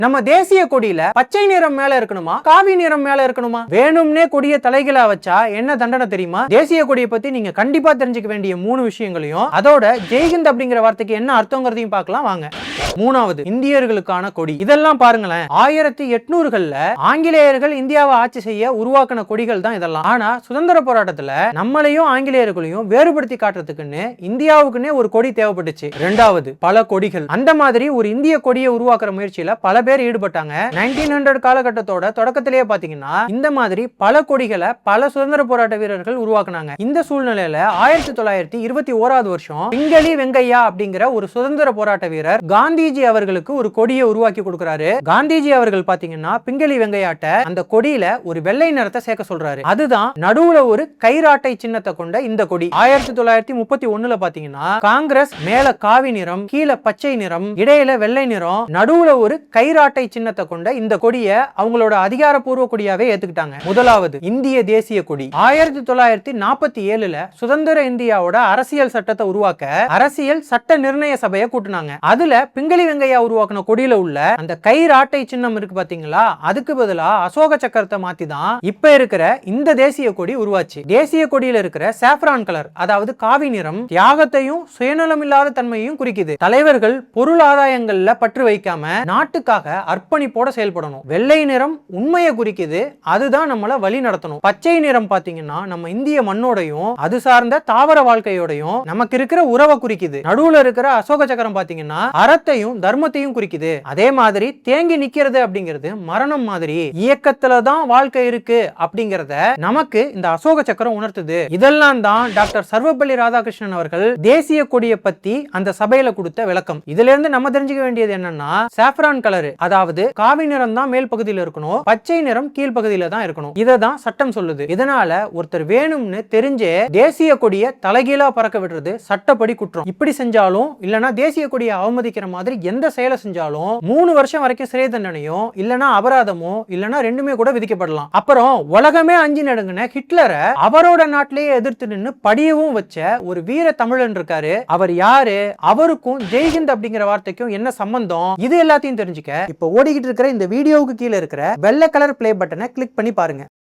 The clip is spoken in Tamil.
நம்ம தேசிய கொடியில பச்சை நிறம் மேல இருக்கணுமா காவி நிறம் மேல இருக்கணுமா? வேணும்னே கொடியை தலைகளா வச்சா என்ன தண்டனை தெரியுமா? தேசிய கொடியை பத்தி நீங்க கண்டிப்பா தெரிஞ்சுக்க வேண்டிய 3 விஷயங்களையும் அதோட ஜெய்ஹிந்த் அப்படிங்கிற வார்த்தைக்கு என்ன அர்த்தங்கிறதையும் பார்க்கலாம் வாங்க. மூணாவது, இந்தியர்களுக்கான கொடி. இதெல்லாம் பாருங்களேன், 1800கள்ல ஆங்கிலேயர்கள் இந்தியாவை ஆட்சி செய்ய உருவாக்கின கொடிகள் தான் இதெல்லாம். ஆனா சுதந்திர போராட்டத்துல நம்மளையும் ஆங்கிலேயர்களையும் வேறுபடுத்தி காட்டுறதுக்குன்னு இந்தியாவுக்குன்னே ஒரு கொடி தேவைப்பட்டுச்சு. ரெண்டாவது, பல கொடிகள். அந்த மாதிரி ஒரு இந்திய கொடியை உருவாக்குற முயற்சியில பல பேர் ஈடுபட்டாங்க. 1900 காலகட்டத்தோட தொடக்கத்திலேயே பாத்தீங்கன்னா இந்த மாதிரி பல கொடிகளை பல சுதந்திர போராட்ட வீரர்கள் உருவாக்குனாங்க. இந்த சூழ்நிலையில 1921 வருஷம் பிங்களி வெங்கையா அப்படிங்கிற ஒரு சுதந்திர போராட்ட வீரர் காந்திஜி அவர்களுக்கு ஒரு கொடியை உருவாக்கி கொடுக்கிறாரு. காந்திஜி அவர்கள் பாத்தீங்கன்னா பிங்களி வெங்கையாட்ட அந்த கொடியில ஒரு வெள்ளை நிறத்தை சேர்க்க சொல்றாரு. அதுதான் நடுவுல ஒரு கைராட்டை சின்னத்தை கொண்ட இந்த கொடி. 1931 பாத்தீங்கன்னா காங்கிரஸ் மேல காவி நிறம், கீழே பச்சை நிறம், இடையில வெள்ளை நிறம், நடுவுல ஒரு கைராட்டை சின்னத்தை கொண்ட இந்த கொடியை அவங்களோட அதிகாரப்பூர்வ கொடியாவே ஏத்துக்கிட்டாங்க. முதலாவது இந்திய தேசிய கொடி. 1947ல சுதந்திர இந்தியாவோட அரசியல் சட்டத்தை உருவாக்க அரசியல் சட்ட நிர்ணய சபையை கூட்டினாங்க. அதுல பிங்களி வெங்கையா உருவாக்கின கொடியில உள்ள அந்த கைராட்டை சின்னம் இருக்கு பாத்தீங்களா, அதுக்கு பதிலா அசோக சக்கரத்தை மாத்தி தான் இப்ப இருக்கிற இந்த தேசிய கொடி உருவாச்சு. தேசிய கொடியில இருக்கிற சாஃப்ரான் கலர், அதாவது காவி நிறம், தியாகத்தையும் சுயநலமில்லாத தன்மையையும் குறிக்குது. தலைவர்கள் பொருள் ஆதாயங்கள்ல பற்று வைக்காம நாட்டுக்காக அர்ப்பணிப்போட செயல்படணும். வெள்ளை நிறம் உண்மையை குறிக்குது, அதுதான் நம்மள வழி நடத்தணும். பச்சை நிறம் பாத்தீங்கன்னா நம்ம இந்திய மண்ணோடையும் அது சார்ந்த தாவர வாழ்க்கையோடையும் நமக்கு இருக்கிற உறவை குறிக்குது. நடுவுல இருக்கிற அசோக சக்கரம் பாத்தீங்கன்னா அறத்தையும் தர்மத்தையும் குறிக்குது. அதே மாதிரி தேங்கி நிக்கிறது அப்படிங்கிறது மரணம் மாதிரி, இயக்கத்துல தான் வாழ்க்கை இருக்கு அப்படிங்கறத நமக்கு இந்த அசோக சக்கரம் உணர்த்துது. இதெல்லாம் தான் டாக்டர் சர்வப்பள்ளி ராதாகிருஷ்ணன் அவர்கள் தேசிய கொடியை பத்தி அந்த சபையில கொடுத்த விளக்கம். இதுல இருந்து நம்ம தெரிஞ்சுக்க வேண்டியது என்னன்னா, சாஃப்ரான் கலர், அதாவது காவி நிறம் தான் மேல் பகுதியில் இருக்கணும், பச்சை நிறம் கீழ் பகுதியில தான் இருக்கணும். இததான் சட்டம் சொல்லுது. இதனால ஒருத்தர் வேணும்னு தெரிஞ்சே தேசிய கொடியை தலைகீழா பறக்க விடுறது சட்டப்படி குற்றம். இப்படி செஞ்சாலும் இல்லனா தேசிய கொடியை அவமதிக்கிற மாதிரி எந்த செயலை செஞ்சாலும் 3 வருஷம் வரைக்கும் சிறை தண்டனையும் இல்லனா அபராதமோ இல்லனா ரெண்டுமே கூட விதிக்கப்படலாம். அப்புறம் உலகமே அஞ்சி நடுங்கின ஹிட்லரை அவரோட நாட்டிலேயே எதிர்த்து நின்று படியவும் வச்ச ஒரு வீர தமிழன் இருக்காரு. அவர் யாரு? அவருக்கும் ஜெய்ஹிந்த் அப்படிங்கிற வார்த்தைக்கும் என்ன சம்பந்தம்? இது எல்லாத்தையும் தெரிஞ்சுக்க இப்ப ஓடிக்கிட்டு இருக்கிற இந்த வீடியோவுக்கு கீழே இருக்கிற வெள்ளை கலர் பிளே பட்டனை கிளிக் பண்ணி பாருங்க.